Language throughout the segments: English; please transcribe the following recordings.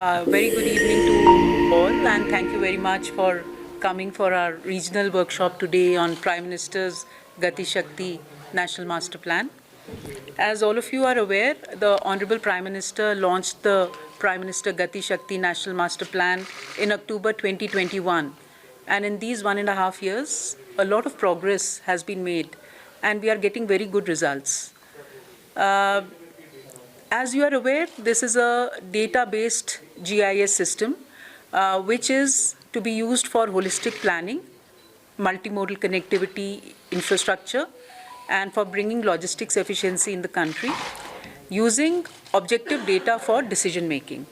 Very good evening to all, and thank you very much for coming for our regional workshop today on Prime Minister's Gati Shakti National Master Plan. As all of you are aware, the Honorable Prime Minister launched the Prime Minister Gati Shakti National Master Plan in October 2021. And in these 1.5 years, a lot of progress has been made, and we are getting very good results. As you are aware, this is a data-based GIS system, which is to be used for holistic planning, multimodal connectivity infrastructure, and for bringing logistics efficiency in the country, using objective data for decision-making.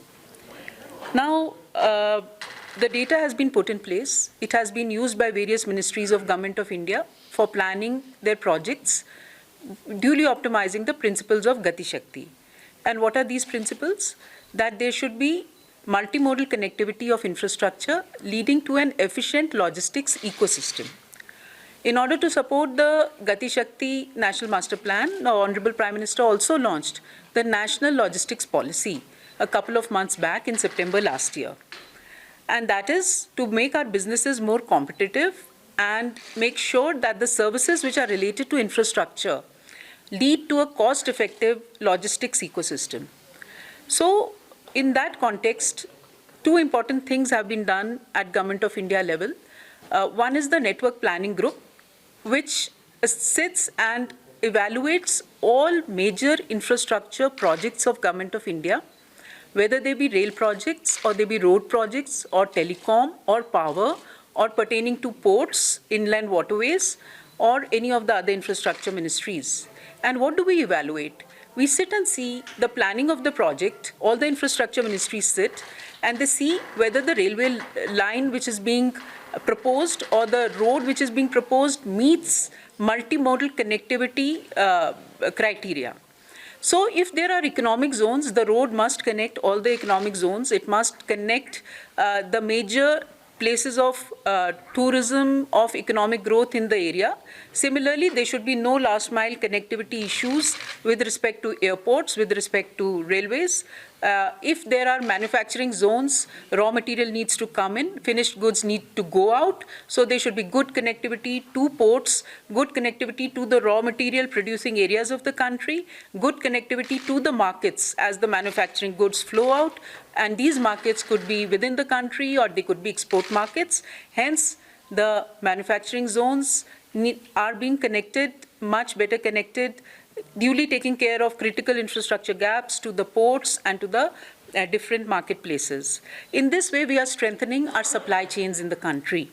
Now, the data has been put in place. It has been used by various ministries of Government of India for planning their projects, duly optimizing the principles of Gati Shakti. And what are these principles? That there should be multimodal connectivity of infrastructure leading to an efficient logistics ecosystem. In order to support the Gati Shakti National Master Plan, the Honorable Prime Minister also launched the National Logistics Policy a couple of months back in September last year. And that is to make our businesses more competitive and make sure that the services which are related to infrastructure lead to a cost-effective logistics ecosystem. So, in that context, two important things have been done at Government of India level. One is the Network Planning Group, which sits and evaluates all major infrastructure projects of Government of India, whether they be rail projects or they be road projects or telecom or power or pertaining to ports, inland waterways, or any of the other infrastructure ministries. And what do we evaluate? We sit and see the planning of the project. All the infrastructure ministries sit and they see whether the railway line which is being proposed or the road which is being proposed meets multimodal connectivity criteria. So if there are economic zones, the road must connect all the economic zones. It must connect the major places of tourism, of economic growth in the area. Similarly, there should be no last mile connectivity issues with respect to airports, with respect to railways. If there are manufacturing zones, raw material needs to come in, finished goods need to go out. So there should be good connectivity to ports, good connectivity to the raw material producing areas of the country, good connectivity to the markets as the manufacturing goods flow out. And these markets could be within the country or they could be export markets. Hence, the manufacturing zones are being connected, much better connected, duly taking care of critical infrastructure gaps to the ports and to the different marketplaces. In this way, we are strengthening our supply chains in the country.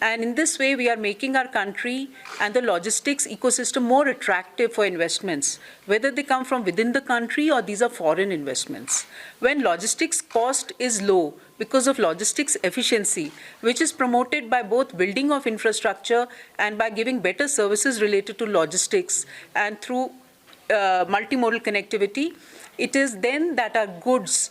And in this way, we are making our country and the logistics ecosystem more attractive for investments, whether they come from within the country or these are foreign investments. When logistics cost is low because of logistics efficiency, which is promoted by both building of infrastructure and by giving better services related to logistics and through multimodal connectivity, it is then that our goods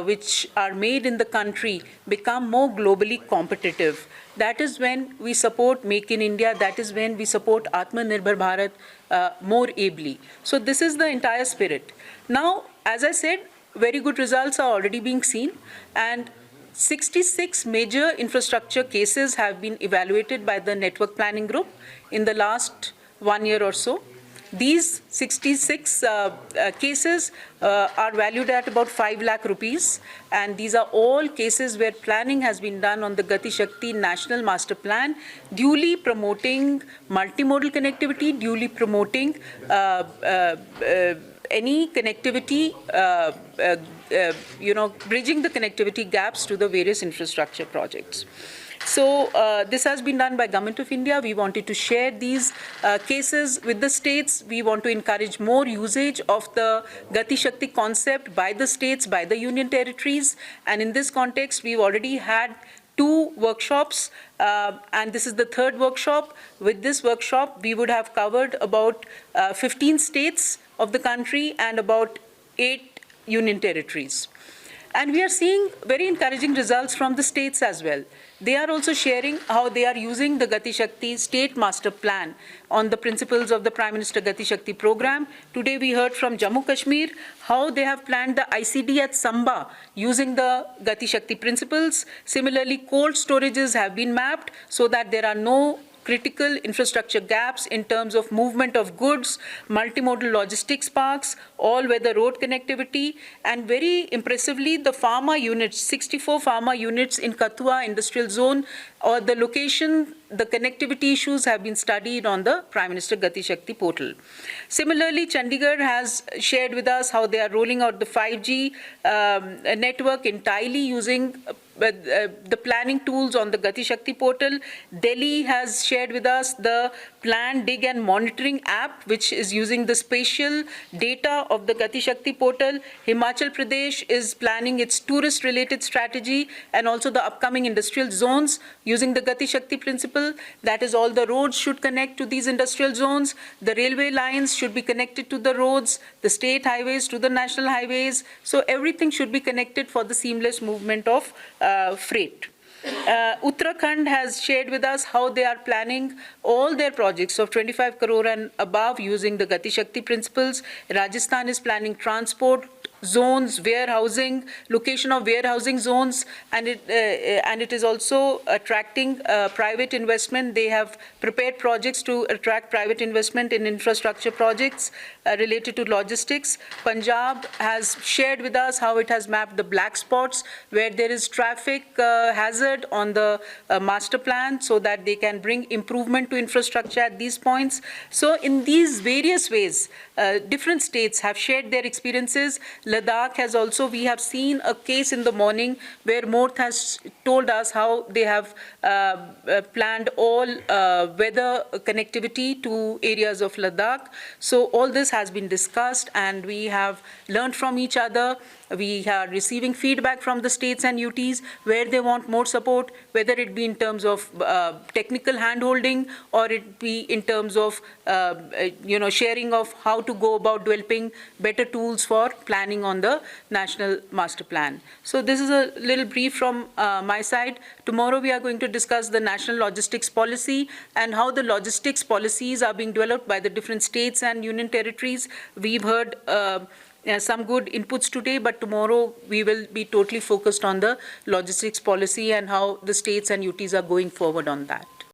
which are made in the country become more globally competitive. That is when we support Make in India, that is when we support Atmanirbhar Bharat more ably. So this is the entire spirit. Now, as I said, very good results are already being seen, and 66 major infrastructure cases have been evaluated by the Network Planning Group in the last 1 year or so. These 66 cases are valued at about 5 lakh rupees, and these are all cases where planning has been done on the Gati Shakti National Master Plan, duly promoting multimodal connectivity, duly promoting any connectivity, bridging the connectivity gaps to the various infrastructure projects. So this has been done by Government of India. We wanted to share these cases with the states. We want to encourage more usage of the Gati Shakti concept by the states, by the union territories. And in this context, we've already had 2 workshops, and this is the 3rd workshop. With this workshop, we would have covered about 15 states of the country and about 8 union territories. And we are seeing very encouraging results from the states as well. They are also sharing how they are using the Gati Shakti state master plan on the principles of the Prime Minister Gati Shakti program. Today we heard from Jammu Kashmir how they have planned the ICD at Samba using the Gati Shakti principles. Similarly, cold storages have been mapped so that there are no critical infrastructure gaps in terms of movement of goods, multimodal logistics parks, all-weather road connectivity, and very impressively, the pharma units, 64 pharma units in Kathua Industrial Zone, or the location, the connectivity issues have been studied on the Prime Minister Gati Shakti portal. Similarly, Chandigarh has shared with us how they are rolling out the 5G network entirely using the planning tools on the Gati Shakti portal. Delhi has shared with us the plan, dig and monitoring app, which is using the spatial data of the Gati Shakti portal. Himachal Pradesh is planning its tourist-related strategy and also the upcoming industrial zones using the Gati Shakti principle. That is, all the roads should connect to these industrial zones. The railway lines should be connected to the roads, the state highways to the national highways. So everything should be connected for the seamless movement of freight. Uttarakhand has shared with us how they are planning all their projects of 25 crore and above using the Gati Shakti principles. Rajasthan is planning transport zones, warehousing, location of warehousing zones, and it is also attracting private investment. They have prepared projects to attract private investment in infrastructure projects related to logistics. Punjab has shared with us how it has mapped the black spots where there is traffic hazard on the master plan so that they can bring improvement to infrastructure at these points. So in these various ways, different states have shared their experiences. Ladakh has also, we have seen a case in the morning where Morth has told us how they have planned all weather connectivity to areas of Ladakh. So all this has been discussed and we have learned from each other. We are receiving feedback from the states and UTs where they want more support, whether it be in terms of technical handholding or it be in terms of sharing of how to go about developing better tools for planning on the national master plan. So this is a little brief from my side. Tomorrow we are going to discuss the national logistics policy and how the logistics policies are being developed by the different states and union territories. We've heard some good inputs today, but tomorrow we will be totally focused on the logistics policy and how the states and UTs are going forward on that.